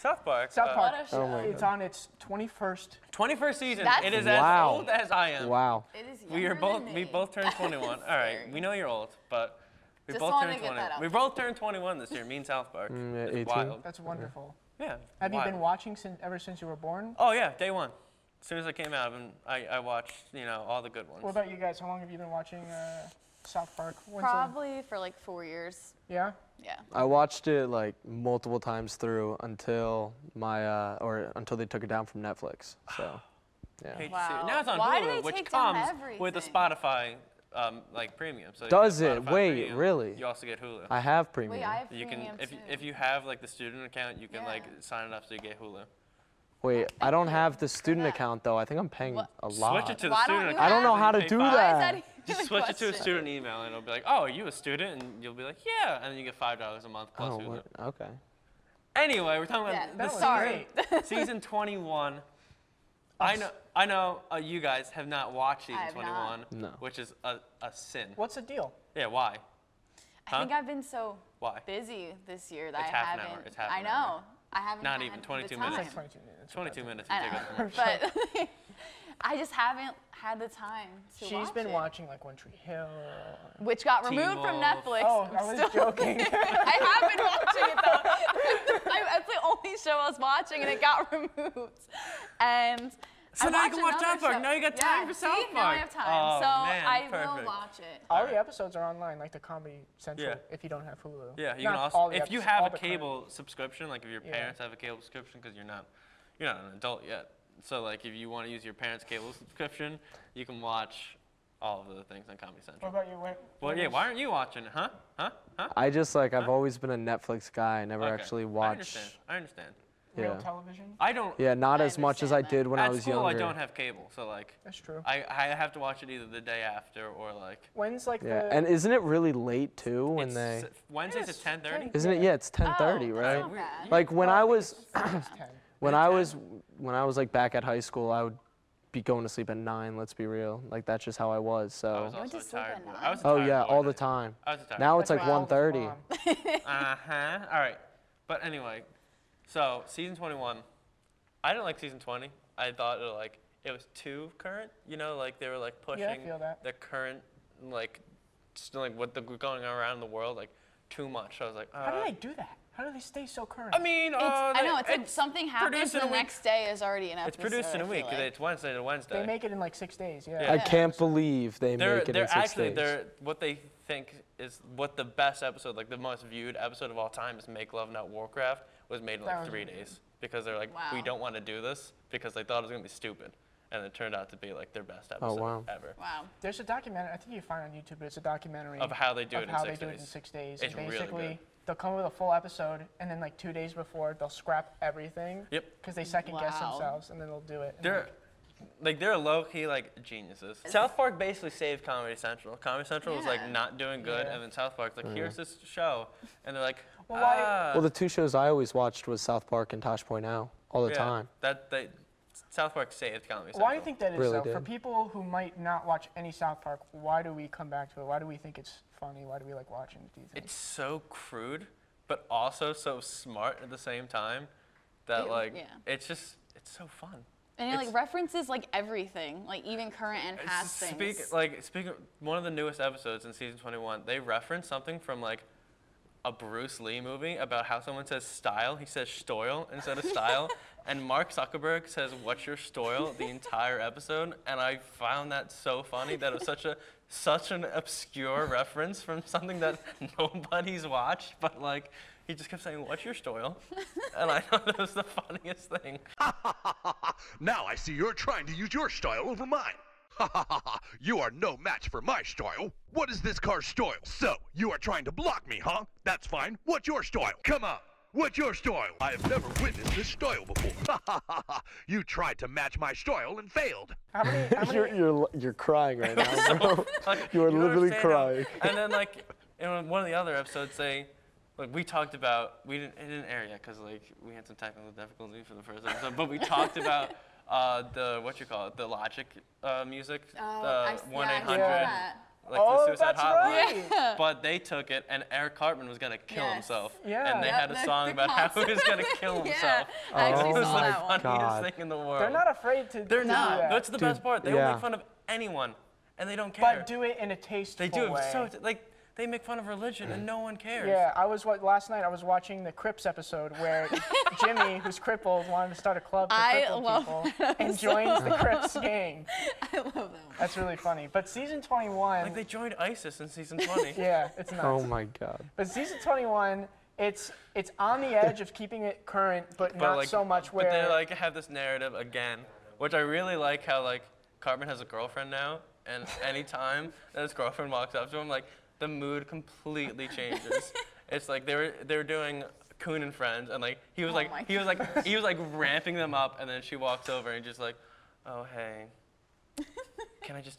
South Park. South Park. What a show. It's on its 21st. 21st season. That's- It is Wow. as old as I am. Wow. It is We are younger both. than We me. both turned 21. All right. Scary. We know you're old, but we Just both wanted turned to get 21. that out We there. both turned 21 this year. Me and South Park. yeah, It's 18. wild. That's wonderful. Yeah. Have you wild. been watching ever since you were born? Oh yeah, day one. As soon as I came out, I watched all the good ones. What about you guys? How long have you been watching South Park? When's Probably for like 4 years. yeah? Yeah. I watched it like multiple times through until until they took it down from Netflix. So, yeah. Hate to see Wow. it. Now it's on Why do Hulu, they which take down comes with a everything? Spotify premium. So if Does you have it? Spotify Wait, Premium, really? You also get Hulu. I have premium. Wait, I have You can premium too. if you have like the student account, you can like Yeah. sign it up so you get Hulu. Wait, I don't you have the student that. account though. I think I'm paying What? a lot. Switch it to the Why don't student you account. I don't know how to Pay do $5. that. Why is that Just even switch it to a question? student email, and it'll be like, "Oh, are you a student?" And you'll be like, "Yeah," and then you get $5 a month plus Oh, Hulu. what? Okay. Anyway, we're talking Yeah, about that the was sorry. season 21. I know you guys have not watched season I have 21, not. No. which is a sin. What's the deal? Yeah, why? I think I've been so Why? busy this year that It's I half an haven't. hour. It's half I an know. hour. I haven't. Not had even, the 22 time. It's minutes. like 22 minutes. 22 minutes. I to take know. a commercial. But I just haven't had the time to watch She's been it. watching like One Tree Hill. Which got Teen removed from Wolf. Netflix. Oh, I'm I was still- joking. I have been watching it though. That's the only show I was watching, and it got removed. And So I now you watched can watch another South Park. show. Now you got time for South see? Now I Park. have time. Oh, so man, I perfect. will watch it. All the episodes are online, like the Comedy Central, Yeah. if you don't have Hulu. Yeah, you Not can all also, the if you episodes, have all a the current- cable subscription, like if your Yeah. parents have a cable subscription, because you're not an adult yet. So like if you want to use your parents' cable subscription, you can watch all of the things on Comedy What Central. about you? Well, yeah, why aren't you watching it? Huh? I just like I've always been a Netflix guy. I never Okay. actually I watched. understand. Real Yeah. television? I don't. Yeah, not I as much as I understand did when At I was school, younger. I don't have cable, so like That's true. I have to watch it either the day after or like. When's like Yeah, the... and isn't it really late too when It's they? Wednesdays Yes, at 10:30. 10. Isn't it? Yeah, it's 10:30, Oh, right? that's not bad. Like when I was It's 10. when I was like back at high school, I would be going to sleep at 9. Let's be real. Like that's just how I was. I So. was You went also to sleep tired. at boy. 9? I was a Oh tired yeah, boy all that the day. time. I was a tired Now boy. it's like That's my oldest 1:30. mom. All right. But anyway, so season 21, I didn't like season 20. I thought it was too current. You know, like they were like pushing Yeah, I feel that. the current like what the going on around the world like too much. So I was like, How do they do that? How do they stay so current? I mean, I know, it's like something happens produced in and a the week. next day is already an It's episode. produced in a I week feel 'cause like. it's Wednesday to Wednesday. They make it in like 6 days, yeah. Yeah. I can't believe they make it They're in 6 actually days. what they think is what the best episode, like the most viewed episode of all time, is Make Love Not Warcraft, was made in That like was 3 really days because they're like, we Wow. don't want to do this because they thought it was gonna be stupid, and it turned out to be like their best episode wow. ever Wow. There's a documentary, I think you find on YouTube, but it's a documentary of how they do it in how 6 they do days. it in 6 days. It's and really basically, good. they'll come with a full episode, and then like 2 days before, they'll scrap everything. Yep. Because they second guess Wow. themselves, and then they'll do it. and, They're low key like geniuses. South Park basically saved Comedy Central. Comedy Central was like Yeah. not doing good, Yeah. and then South Park's like, here's this show, and they're like, Well, why- Well, the two shows I always watched was South Park and Tosh Point Now all the yeah, time. South Park saved Comedy Central. Why do you think that is, Really though? For did. people who might not watch any South Park, why do we come back to it? Why do we think it's funny? Why do we like watching it, do you think? It's so crude, but also so smart at the same time that like yeah. it's so fun. And it It's- like references like everything, like even current and past things. Speaking one of the newest episodes in season 21, they reference something from like a Bruce Lee movie about how someone says style, he says stoil instead of style, and Mark Zuckerberg says what's your stoil the entire episode, and I found that so funny that it was such an obscure reference from something that nobody's watched, but like he just kept saying what's your stoil, and I thought that was the funniest thing. Now I see you're trying to use your style over mine. Ha ha ha ha! You are no match for my style. What is this car's style? So, you are trying to block me, huh? That's fine. What's your style? Come on. What's your style? I have never witnessed this style before. Ha ha ha ha! You tried to match my style and failed. How many You're crying right now, bro. Like, You are don't literally understand crying. And then like in one of the other episodes, we talked about it didn't air yet because like we had some technical difficulty for the first episode, but we talked about the Logic music, Oh, the 1-800 I saw that. like Oh, the suicide that's hotline. right. But they took it, and Eric Cartman was gonna kill Yes. himself. Yeah. And they Yep, had a song about how he was gonna kill Yeah, himself. I actually It was saw the that one. funniest God. thing in the world. They're not afraid to They're do not. that. That's the best Dude, part. They will yeah. make fun of anyone, and they don't care. But do it in a tasteful They do it way. so like they make fun of religion, and no one cares. Yeah, last night I was watching the Crips episode where Jimmy, who's crippled, wanted to start a club for I crippled love people that and episode. joins the Crips gang. I love that one. That's really funny. But season 21, Like they joined ISIS in season 20. yeah, it's nuts. Oh my God. But season 21, it's on the edge of keeping it current, but not like, so much where. But they like have this narrative again, which I really like. How like Cartman has a girlfriend now, and anytime that his girlfriend walks up to him, like the mood completely changes. It's like they were doing Coon and Friends, and like he was Oh like my he was like ramping them up, and then she walks over and just like, oh hey, can I do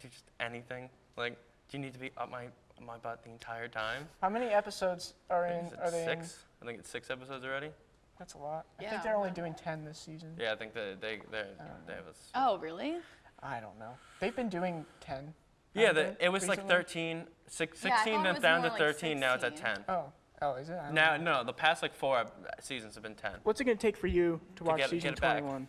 just anything? Like, do you need to be up my butt the entire time? How many episodes are I in? think it's Are they in? 6? I think it's 6 episodes already. That's a lot. I Yeah, think they're only doing 10 this season. Yeah, I think that they have a. Oh, really? I don't know. They've been doing 10. Yeah, haven't they, it was like recently? 13, 16, Yeah, I thought then it was down more to like 13. Now it's at 16. 10. Oh, is it? I don't Now, know. no, the past like 4 seasons have been 10. What's it gonna take for you to watch get season it back. 21?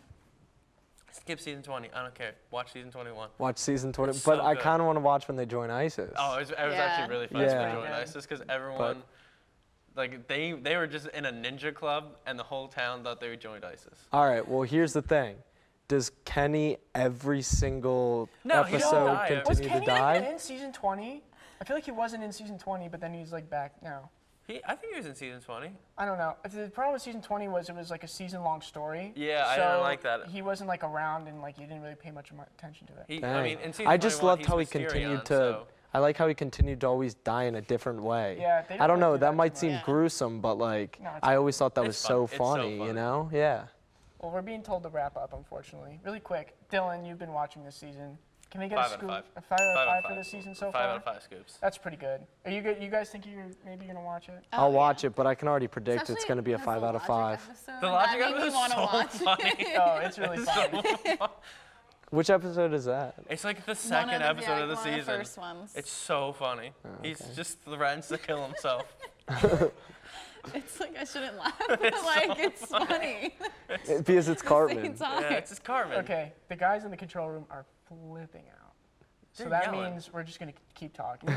Skip season 20. I don't care. Watch season 21. Watch season 20. It's But so I good. kind of want to watch when they join ISIS. Oh, it was Yeah. actually really fun Yeah. to join ISIS because everyone, like they were just in a ninja club and the whole town thought they joined ISIS. All right, well, here's the thing. Does Kenny every single No, he don't episode die. Was continue Kenny to die? in season 20? I feel like he wasn't in season 20, but then he's like back now. I think he was in season 20. I don't know. The problem with season 20 was it was like a season-long story. Yeah, I so didn't like that. He wasn't like around and like you didn't really pay much attention to it. I Dang. mean, in season I just 21, loved how he he's continued Mysterion, to. so- I like how he continued to always die in a different way. Yeah, they I don't don't know. really do That that might too seem much. Yeah. gruesome, but like No, it's I always thought that was It's so fun. It's so funny. You funny. know? Yeah. Well, we're being told to wrap up, unfortunately. Really quick, Dylan, you've been watching this season. Can we get 5 a out of scoop? 5. A 5 out of 5 for 5. this season so 5 far? out of 5 scoops. That's pretty good. Are you good? You guys think you're maybe gonna watch it? I'll Oh, watch yeah. it, but I can already predict it's Especially going to be a because 5 the out of Logic 5. episode, The that Logic made me episode is wanna so watch funny. it. Oh, it's really fun. Which episode is that? It's like the One second of the- episode yeah, of the one season. Of the first ones. It's so funny. He's okay. just threatens to kill himself. It's like I shouldn't laugh, but like it's funny. Because it's Same Cartman. time. Yeah, it's just Carmen. Okay, the guys in the control room are flipping out. So They're that yelling. means we're just gonna keep talking.